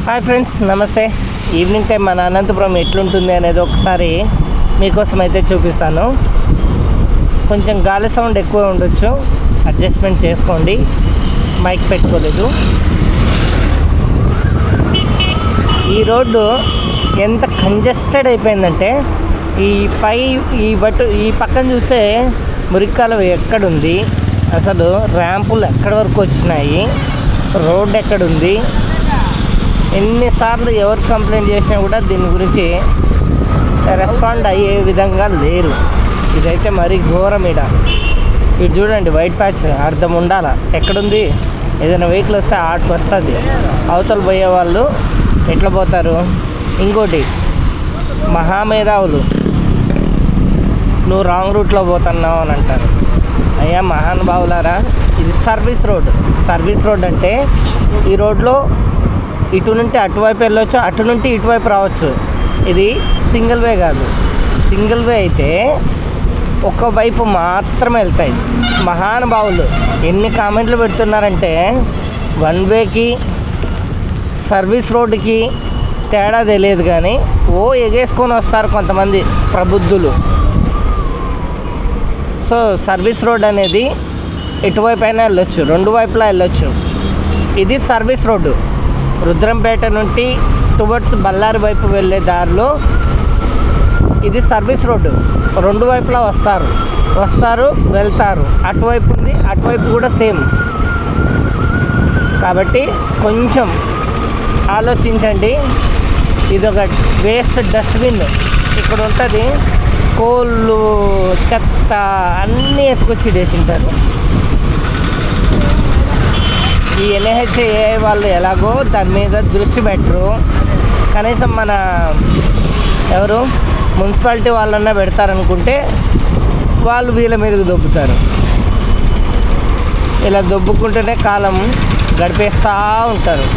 Hi friends, నమస్తే. Evening time మన అనంతపురం ఎట్లుంటుంది అనేది ఒకసారి మీకోసం అయితే చూపిస్తాను. కొంచెం గాలి సౌండ్ ఎక్కువ ఉండొచ్చు, అడ్జస్ట్మెంట్ చేసుకోండి. మైక్ పెట్టుకోలేదు. ఈ రోడ్డు ఎంత కంజెస్టెడ్ అయిపోయిందంటే ఈ పక్కన చూస్తే మురిక్కాలువ ఎక్కడుంది, అసలు ర్యాంపులు ఎక్కడి వరకు వచ్చినాయి, రోడ్డు ఎక్కడుంది, ఎన్నిసార్లు ఎవరు కంప్లైంట్ చేసినా కూడా దీని గురించి రెస్పాండ్ అయ్యే విధంగా లేరు. ఇదైతే మరీ ఘోరం. ఇటు చూడండి, వైట్ ప్యాచ్ అర్థం ఉండాలా, ఎక్కడుంది? ఏదైనా వెహికల్ వస్తే ఆటకు వస్తుంది, అవతల పోయే వాళ్ళు ఎట్లా పోతారు? ఇంకోటి, మహామేధావులు నువ్వు రాంగ్ రూట్లో పోతున్నావు అని అంటారు. అయ్యా మహానుభావులారా, ఇది సర్వీస్ రోడ్ అంటే ఈ రోడ్లో ఇటు నుండి అటువైపు వెళ్ళొచ్చు, అటు నుండి ఇటువైపు రావచ్చు. ఇది సింగిల్ వే కాదు. సింగిల్ వే అయితే ఒకవైపు మాత్రమే వెళ్తాయి. మహానుభావులు ఎన్ని కామెంట్లు పెడుతున్నారంటే వన్ వేకి సర్వీస్ రోడ్డుకి తేడా తెలియదు, కానీ ఎగేసుకొని వస్తారు కొంతమంది ప్రబుద్ధులు. సో సర్వీస్ రోడ్ అనేది ఎటువైపు అయినా వెళ్ళొచ్చు, రెండు వైపులా వెళ్ళొచ్చు. ఇది సర్వీస్ రోడ్డు. రుద్రంపేట నుండి టువర్డ్స్ బళ్ళారి వైపు వెళ్ళే దారిలో ఇది సర్వీస్ రోడ్డు. రెండు వైపులా వస్తారు వెళ్తారు. అటువైపు ఉంది, అటువైపు కూడా సేమ్. కాబట్టి కొంచెం ఆలోచించండి. ఇది ఒక వేస్ట్ డస్ట్బిన్ ఇక్కడ ఉంటుంది. కోళ్ళు, చెత్త అన్నీ ఎత్తుకొచ్చి వేసింటారు. ఈ ఎన్హెచ్ఏ వాళ్ళు ఎలాగో దాని మీద దృష్టి పెట్టరు. కనీసం మన మున్సిపాలిటీ వాళ్ళన్నా పెడతారనుకుంటే వాళ్ళు వీళ్ళ మీదకి దొబ్బుతారు. ఇలా దొబ్బుకుంటూనే కాలం గడిపేస్తూ ఉంటారు.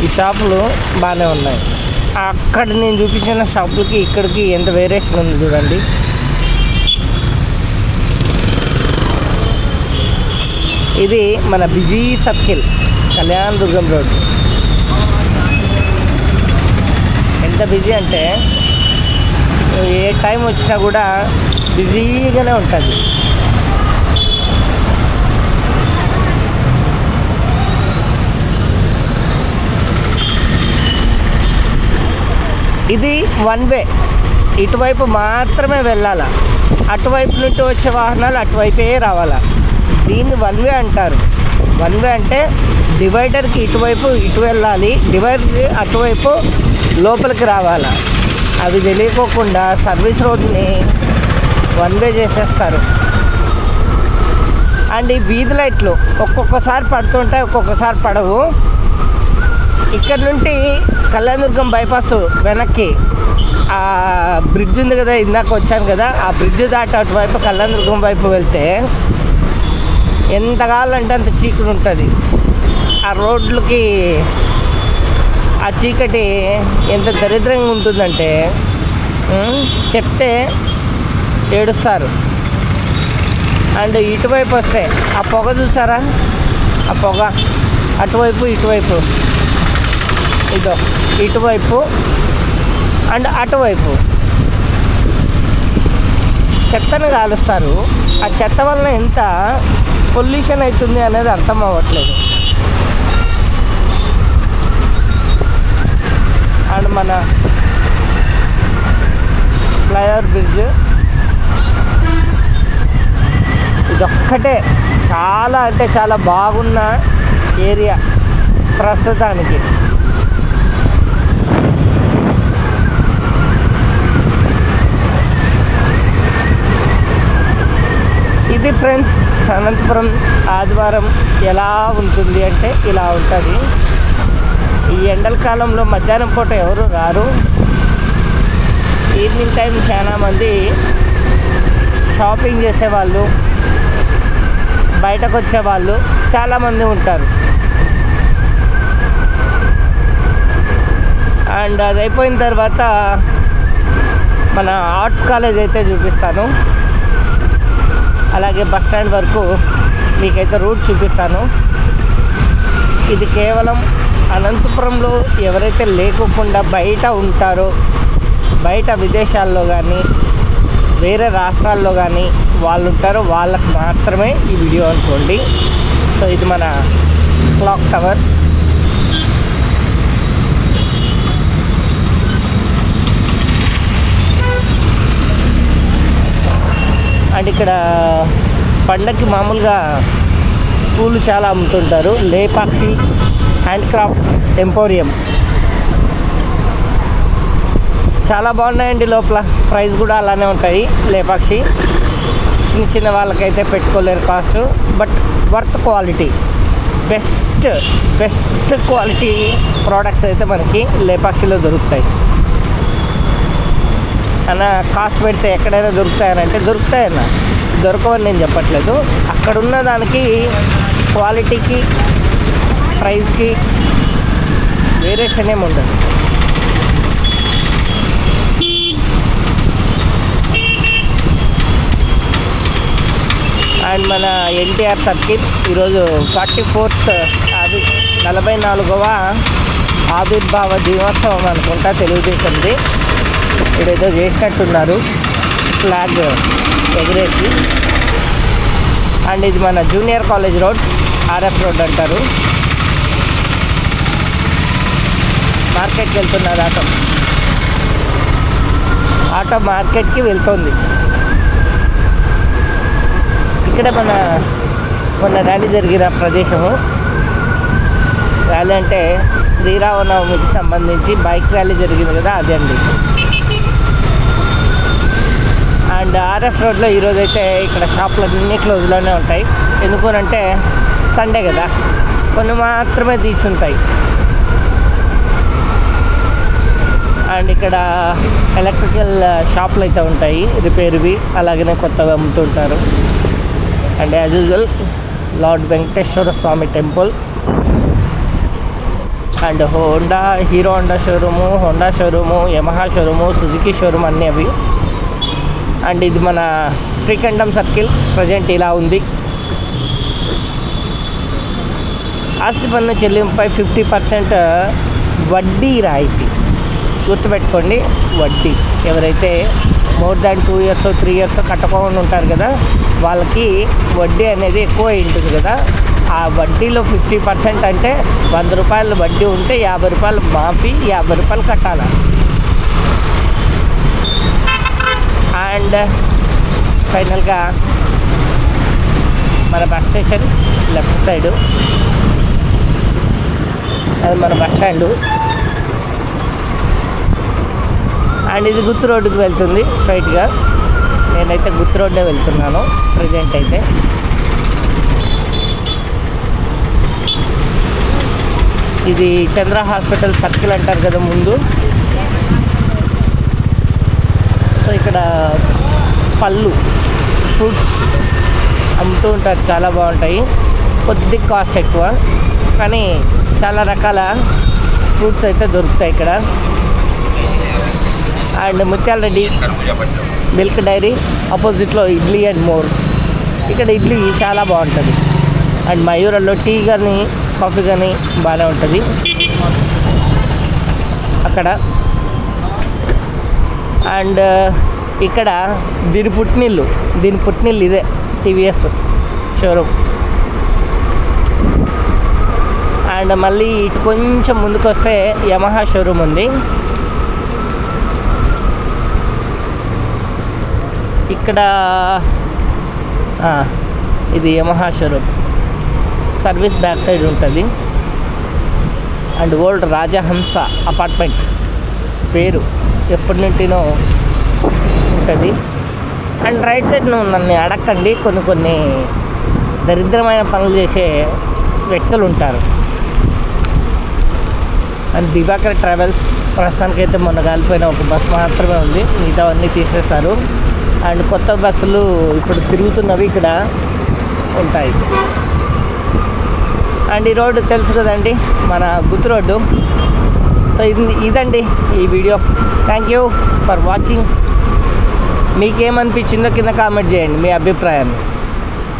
ఈ షాపులు బాగానే ఉన్నాయి. అక్కడ నేను చూపించిన షాపులకి ఇక్కడికి ఎంత వేరియేషన్ ఉంది చూడండి. ఇది మన బిజీ సర్కిల్, కళ్యాణదుర్గం రోడ్. ఎంత బిజీ అంటే ఏ టైం వచ్చినా కూడా బిజీగానే ఉంటుంది. ఇది వన్ వే, ఇటువైపు మాత్రమే వెళ్ళాలా. అటువైపు నుండి వచ్చే వాహనాలు అటువైపే రావాలా. దీన్ని వన్ వే అంటారు. వన్ వే అంటే డివైడర్కి ఇటువైపు ఇటు వెళ్ళాలి, డివైడర్కి అటువైపు లోపలికి రావాలా. అవి తెలియకోకుండా సర్వీస్ రోడ్ని వన్ వే చేసేస్తారు. అండ్ ఈ వీధి లైట్లు ఒక్కొక్కసారి పడుతుంటాయి, ఒక్కొక్కసారి పడవు. ఇక్కడ నుండి కళ్యాణదుర్గం బైపాస్ వెనక్కి ఆ బ్రిడ్జ్ ఉంది కదా, ఇందాక వచ్చాను కదా, ఆ బ్రిడ్జ్ దాటి అటువైపు కళ్యాణదుర్గం వైపు వెళ్తే ఎంత కావాలంటే అంత చీకటి ఉంటుంది. ఆ రోడ్లకి ఆ చీకటి ఎంత దరిద్రంగా ఉంటుందంటే చెప్తే ఏడుస్తారు. అండ్ ఇటువైపు వస్తే ఆ పొగ చూసారా, ఆ పొగ అటువైపు ఇటువైపు, ఇదో ఇటువైపు అండ్ అటువైపు చెత్తను కాలుస్తారు. ఆ చెత్త వలన ఎంత పొల్యూషన్ అవుతుంది అనేది అర్థం అవ్వట్లేదు. అండ్ మన ఫ్లైఓవర్ బ్రిడ్జ్ ఇదొక్కటే చాలా అంటే చాలా బాగున్న ఏరియా ప్రస్తుతానికి. ఇది ఫ్రెండ్స్ అనంతపురం ఆదివారం ఎలా ఉంటుంది అంటే ఇలా ఉంటుంది. ఈ ఎండల కాలంలో మధ్యాహ్నం పూట ఎవరు రారు. ఈవినింగ్ టైం చాలామంది షాపింగ్ చేసేవాళ్ళు, బయటకు వచ్చేవాళ్ళు చాలామంది ఉంటారు. అండ్ అది అయిపోయిన తర్వాత మన ఆర్ట్స్ కాలేజ్ అయితే చూపిస్తాను. అలాగే బస్ స్టాండ్ వరకు మీకైతే రూట్ చూపిస్తాను. ఇది కేవలం అనంతపురంలో ఎవరైతే లేకోకుండా బయట ఉంటారో, బయట విదేశాల్లో కానీ వేరే రాష్ట్రాల్లో కానీ వాళ్ళు ఉంటారో వాళ్ళకు మాత్రమే ఈ వీడియో అనుకోండి. సో ఇది మన క్లాక్ టవర్. అండ్ ఇక్కడ పండగకి మామూలుగా పూలు చాలా అమ్ముతుంటారు. లేపాక్షి హ్యాండ్క్రాఫ్ట్ ఎంపోరియం చాలా బాగున్నాయండి. లోపల ప్రైస్ కూడా అలానే ఉంటాయి. లేపాక్షి చిన్న చిన్న వాళ్ళకైతే పెట్టుకోలేరు cost, but worth quality, best quality products అయితే మనకి లేపాక్షిలో దొరుకుతాయి. అన్న కాస్ట్ పెడితే ఎక్కడైనా దొరుకుతాయనంటే దొరుకుతాయన్న, దొరకవని నేను చెప్పట్లేదు. అక్కడున్న దానికి క్వాలిటీకి ప్రైస్కి వేరియేషన్ ఏమి ఉండదు. అండ్ మన ఎన్టీఆర్ సర్కిల్ ఈరోజు 44th అది 44వ ఆవిర్భావ దినోత్సవం అనుకుంటా తెలుగుదేశంది. ఇదేదో చేసినట్టున్నారు ఫ్లాగ్ ఎగిరేసి. అండ్ ఇది మన junior college road, RF road అంటారు. మార్కెట్కి వెళ్తున్నది ఆటో మార్కెట్కి వెళ్తుంది. ఇక్కడ మన ర్యాలీ జరిగిన ప్రదేశము. ర్యాలీ అంటే శ్రీరామనవమికి సంబంధించి బైక్ ర్యాలీ జరిగింది కదా, అదే అండి. అండ్ ఆర్ఎఫ్ రోడ్లో ఈరోజైతే ఇక్కడ షాపులు అన్నీ క్లోజ్లోనే ఉంటాయి. ఎందుకనంటే సండే కదా, కొన్ని మాత్రమే తీసుంటాయి. అండ్ ఇక్కడ ఎలక్ట్రికల్ షాపులు అయితే ఉంటాయి, రిపేర్వి, అలాగనే కొత్తగా అమ్ముతుంటారు. And as usual lord Venkateswara Swamy temple and Hero Honda showroom, Yamaha showroom, Suzuki showroom అన్నీ అవి. అండ్ ఇది మన శ్రీకంఠం సర్కిల్ ప్రజెంట్ ఇలా ఉంది. ఆస్తి పన్ను చెల్లింపుపై 50% వడ్డీ రాయితీ. గుర్తుపెట్టుకోండి, వడ్డీ. ఎవరైతే మోర్ దాన్ 2 years 3 years కట్టుకోకుండా ఉంటారు కదా, వాళ్ళకి వడ్డీ అనేది ఎక్కువ ఉంటుంది కదా. ఆ వడ్డీలో 50% అంటే 100 రూపాయలు వడ్డీ ఉంటే 50 రూపాయలు మాఫీ, 50 రూపాయలు కట్టాలి. అండ్ ఫైనల్గా మన బస్ స్టేషన్ లెఫ్ట్ సైడు, అది మన బస్ స్టాండు. అండ్ ఇది గుత్తు రోడ్డుకి వెళ్తుంది స్ట్రైట్గా. నేనైతే గుత్తు రోడ్డే వెళ్తున్నాను ప్రజెంట్ అయితే. ఇది చంద్ర హాస్పిటల్ సర్కిల్ అంటారు కదా ముందు. సో ఇక్కడ పళ్ళు, ఫ్రూట్స్ అమ్ముతూ ఉంటారు, చాలా బాగుంటాయి. కొద్ది కాస్ట్ ఎక్కువ, కానీ చాలా రకాల ఫ్రూట్స్ అయితే దొరుకుతాయి ఇక్కడ. అండ్ ముత్యాల రెడ్డి మిల్క్ డైరీ ఆపోజిట్లో ఇడ్లీ అండ్ మోర్. ఇక్కడ ఇడ్లీ చాలా బాగుంటుంది. అండ్ మయూరాలో టీ కానీ కాఫీ కానీ బాగానే ఉంటుంది అక్కడ. అండ్ ఇక్కడ దీని పుట్టినిల్లు ఇదే టీవీఎస్ షోరూమ్. అండ్ మళ్ళీ ఇటు కొంచెం ముందుకు వస్తే యమహా షోరూమ్ ఉంది. ఇక్కడ ఇది Yamaha showroom, service back side ఉంటుంది. అండ్ ఓల్డ్ రాజహంస అపార్ట్మెంట్ పేరు ఎప్పటి నుండినో ఉంటుంది. అండ్ రైట్ సైడ్ నన్ను అడగండి, కొన్ని దరిద్రమైన పనులు చేసే వ్యక్తులు ఉంటారు. అండ్ దివాకర్ ట్రావెల్స్ ప్రస్తుతానికైతే మొన్న కాలిపోయిన ఒక బస్ మాత్రమే ఉంది, మిగతావన్నీ తీసేస్తారు. అండ్ కొత్త బస్సులు ఇప్పుడు తిరుగుతున్నవి ఇక్కడ ఉంటాయి. అండ్ ఈ రోడ్డు తెలుసు కదండి, మన గుత్తు రోడ్డు. సో ఇదండి ఈ video. Thank you for watching. మీకేమనిపించిందో కింద కామెంట్ చేయండి మీ అభిప్రాయాన్ని.